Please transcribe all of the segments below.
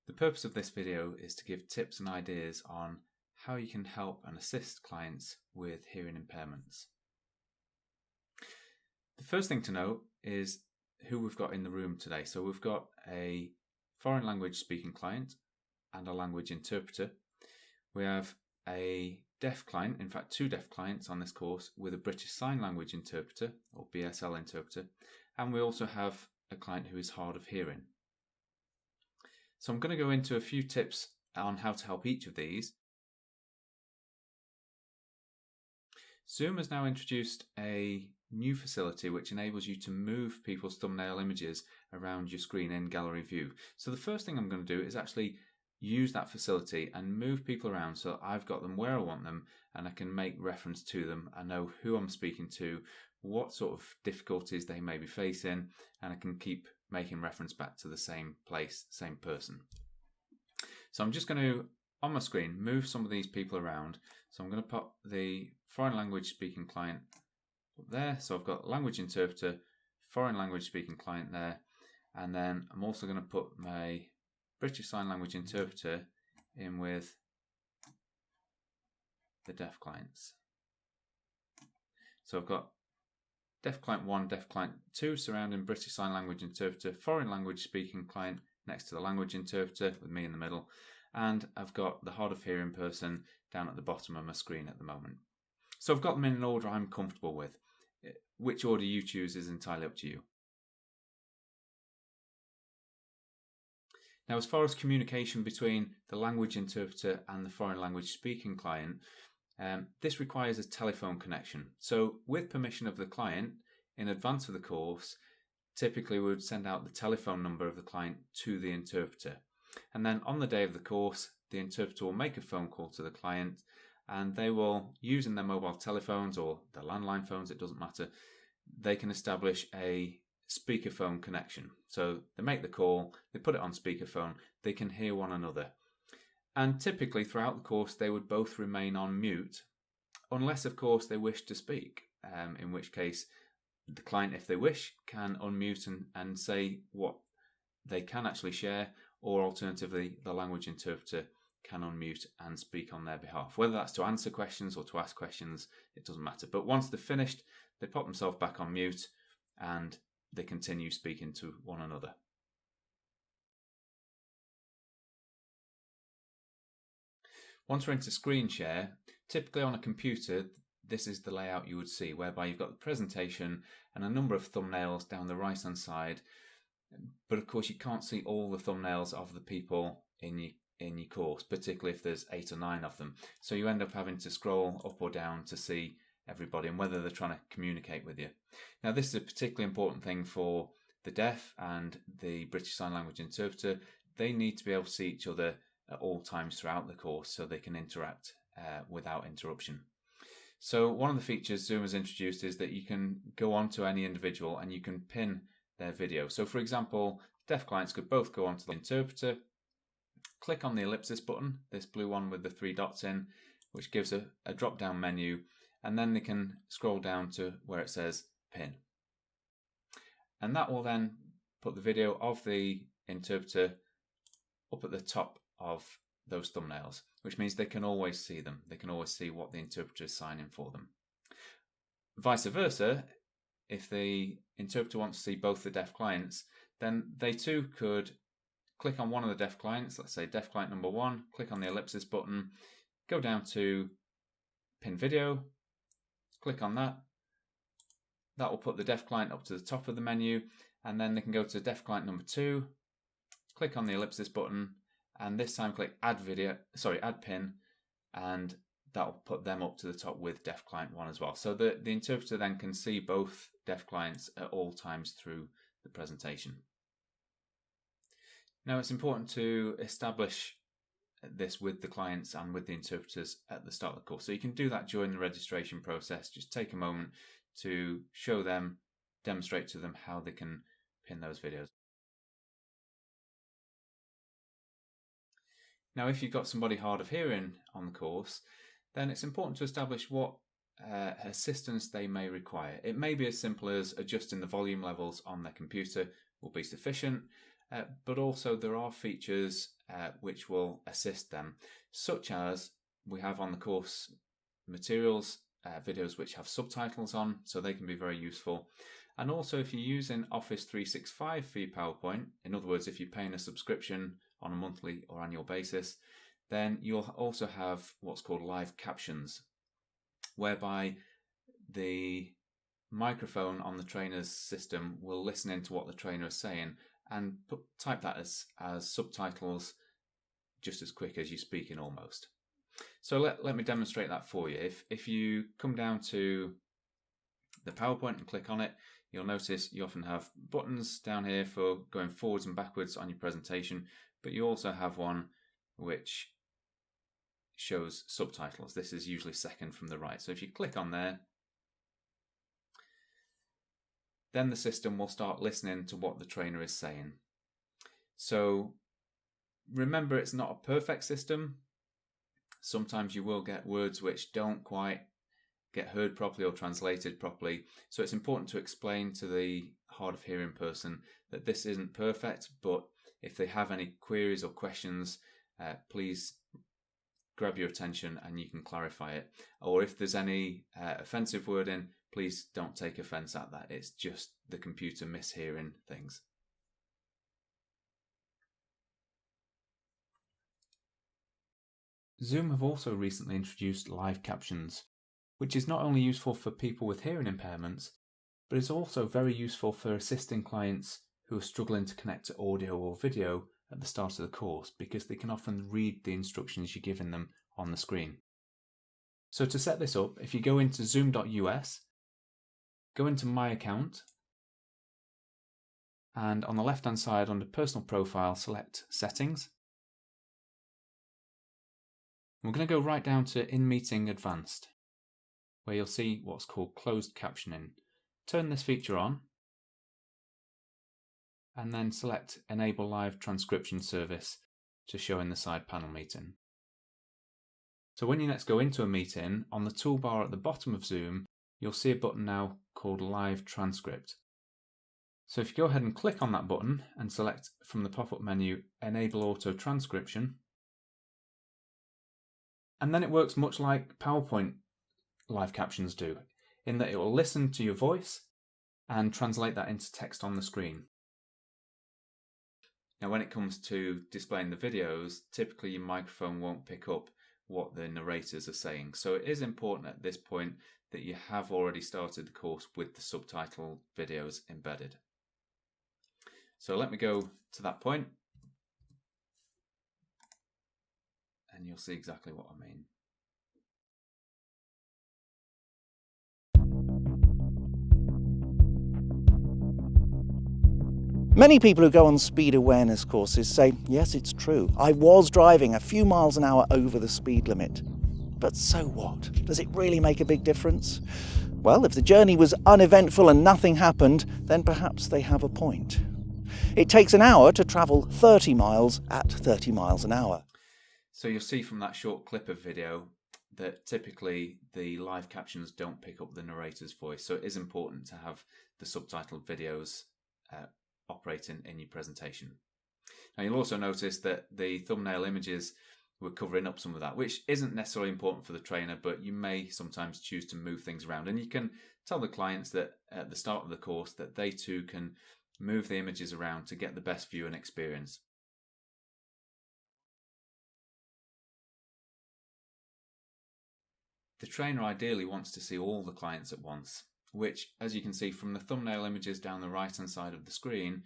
The purpose of this video is to give tips and ideas on how you can help and assist clients with hearing impairments. The first thing to note is who we've got in the room today. So we've got a foreign language speaking client and a language interpreter. We have a deaf client, in fact 2 deaf clients on this course, with a British Sign Language interpreter or BSL interpreter, and we also have a client who is hard of hearing. So I'm going to go into a few tips on how to help each of these. Zoom has now introduced a new facility which enables you to move people's thumbnail images around your screen in gallery view. So the first thing I'm going to do is actually use that facility and move people around so I've got them where I want them and I can make reference to them. I know who I'm speaking to, what sort of difficulties they may be facing, and I can keep making reference back to the same place, same person. So I'm just going to, on my screen, move some of these people around. So I'm going to put the foreign language speaking client up there. So I've got language interpreter, foreign language speaking client there, and then I'm also going to put my British Sign Language interpreter in with the deaf clients. So I've got deaf client 1, deaf client 2 surrounding British Sign Language interpreter, foreign language speaking client next to the language interpreter with me in the middle, and I've got the hard of hearing person down at the bottom of my screen at the moment. So I've got them in an order I'm comfortable with. Which order you choose is entirely up to you. Now, as far as communication between the language interpreter and the foreign language speaking client, this requires a telephone connection. So with permission of the client, in advance of the course, typically we would send out the telephone number of the client to the interpreter. And then on the day of the course, the interpreter will make a phone call to the client and they will, using their mobile telephones or their landline phones, it doesn't matter, they can establish a speakerphone connection. So they make the call, they put it on speakerphone, they can hear one another. And typically throughout the course they would both remain on mute, unless of course they wish to speak, in which case the client, if they wish, can unmute and say what they can actually share, or alternatively the language interpreter can unmute and speak on their behalf. Whether that's to answer questions or to ask questions, it doesn't matter. But once they're finished, they pop themselves back on mute and they continue speaking to one another. Once we're into screen share, typically on a computer, this is the layout you would see, whereby you've got the presentation and a number of thumbnails down the right hand side. But of course you can't see all the thumbnails of the people in your course, particularly if there's 8 or 9 of them. So you end up having to scroll up or down to see everybody and whether they're trying to communicate with you. Now this is a particularly important thing for the deaf and the British Sign Language interpreter. They need to be able to see each other at all times throughout the course so they can interact without interruption. So one of the features Zoom has introduced is that you can go on to any individual and you can pin their video. So for example, deaf clients could both go onto the interpreter, click on the ellipsis button, this blue one with the 3 dots in, which gives a drop down menu, and then they can scroll down to where it says pin. And that will then put the video of the interpreter up at the top of those thumbnails, which means they can always see them. They can always see what the interpreter is signing for them. Vice versa, if the interpreter wants to see both the deaf clients, then they too could click on one of the deaf clients, let's say deaf client number 1, click on the ellipsis button, go down to pin video, click on that. That will put the deaf client up to the top of the menu, and then they can go to deaf client number 2, click on the ellipsis button, and this time click add pin, and that will put them up to the top with deaf client 1 as well. So the interpreter then can see both deaf clients at all times through the presentation. Now it's important to establish this with the clients and with the interpreters at the start of the course. So you can do that during the registration process. Just take a moment to show them, demonstrate to them how they can pin those videos. Now if you've got somebody hard of hearing on the course, then it's important to establish what assistance they may require. It may be as simple as adjusting the volume levels on their computer will be sufficient. but also there are features which will assist them, such as we have on the course materials videos which have subtitles on, so they can be very useful. And also, if you're using Office 365 for your PowerPoint, in other words, if you're paying a subscription on a monthly or annual basis, then you'll also have what's called live captions, whereby the microphone on the trainer's system will listen into what the trainer is saying and type that as subtitles just as quick as you're speaking almost. So let me demonstrate that for you. If you come down to the PowerPoint and click on it, you'll notice you often have buttons down here for going forwards and backwards on your presentation, but you also have one which shows subtitles. This is usually second from the right. So if you click on there, then the system will start listening to what the trainer is saying. So remember, it's not a perfect system. Sometimes you will get words which don't quite get heard properly or translated properly. So it's important to explain to the hard of hearing person that this isn't perfect, but if they have any queries or questions, please grab your attention and you can clarify it. Or if there's any offensive wording, please don't take offense at that. It's just the computer mishearing things. Zoom have also recently introduced live captions, which is not only useful for people with hearing impairments, but is also very useful for assisting clients who are struggling to connect to audio or video at the start of the course, because they can often read the instructions you're giving them on the screen. So to set this up, if you go into zoom.us, go into My Account, and on the left hand side under Personal Profile, select Settings. We're going to go right down to In Meeting Advanced, where you'll see what's called closed captioning. Turn this feature on, and then select Enable Live Transcription Service to show in the side panel meeting. So when you next go into a meeting, on the toolbar at the bottom of Zoom, you'll see a button now called Live Transcript. So if you go ahead and click on that button and select from the pop-up menu Enable Auto Transcription, and then it works much like PowerPoint live captions do, in that it will listen to your voice and translate that into text on the screen. Now when it comes to displaying the videos, typically your microphone won't pick up what the narrators are saying. So it is important at this point that you have already started the course with the subtitle videos embedded. So let me go to that point, and you'll see exactly what I mean. Many people who go on speed awareness courses say, yes, it's true, I was driving a few miles an hour over the speed limit. But so what? Does it really make a big difference? Well, if the journey was uneventful and nothing happened, then perhaps they have a point. It takes an hour to travel 30 miles at 30 miles an hour. So you'll see from that short clip of video that typically the live captions don't pick up the narrator's voice. So it is important to have the subtitled videos operating in your presentation. Now you'll also notice that the thumbnail images were covering up some of that, which isn't necessarily important for the trainer, but you may sometimes choose to move things around. And you can tell the clients that at the start of the course that they too can move the images around to get the best view and experience. The trainer ideally wants to see all the clients at once, which, as you can see from the thumbnail images down the right hand side of the screen,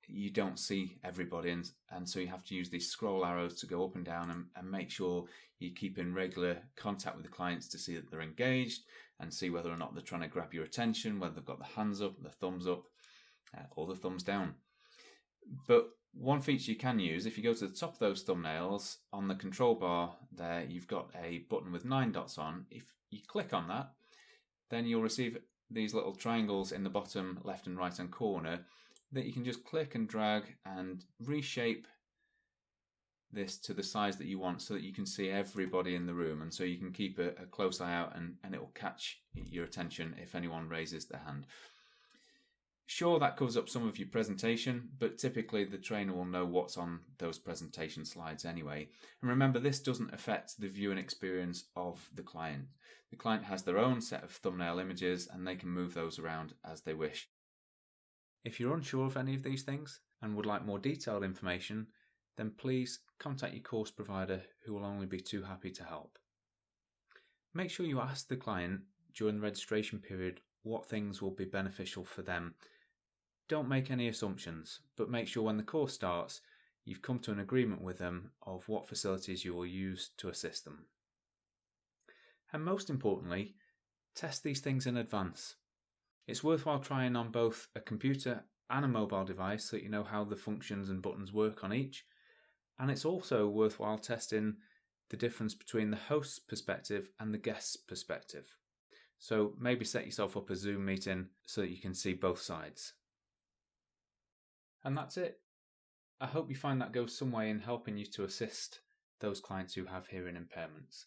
you don't see everybody, and so you have to use these scroll arrows to go up and down and make sure you keep in regular contact with the clients to see that they're engaged and see whether or not they're trying to grab your attention, whether they've got the hands up, the thumbs up, or the thumbs down. But one feature you can use, if you go to the top of those thumbnails, on the control bar there, you've got a button with 9 dots on. If you click on that, then you'll receive these little triangles in the bottom left and right hand corner that you can just click and drag and reshape this to the size that you want so that you can see everybody in the room, and so you can keep a close eye out and it will catch your attention if anyone raises their hand. Sure, that covers up some of your presentation, but typically the trainer will know what's on those presentation slides anyway. And remember, this doesn't affect the viewing experience of the client. The client has their own set of thumbnail images and they can move those around as they wish. If you're unsure of any of these things and would like more detailed information, then please contact your course provider, who will only be too happy to help. Make sure you ask the client during the registration period what things will be beneficial for them. Don't make any assumptions, but make sure when the course starts, you've come to an agreement with them of what facilities you will use to assist them. And most importantly, test these things in advance. It's worthwhile trying on both a computer and a mobile device so that you know how the functions and buttons work on each. And it's also worthwhile testing the difference between the host's perspective and the guest's perspective. So maybe set yourself up a Zoom meeting so that you can see both sides. And that's it. I hope you find that goes some way in helping you to assist those clients who have hearing impairments.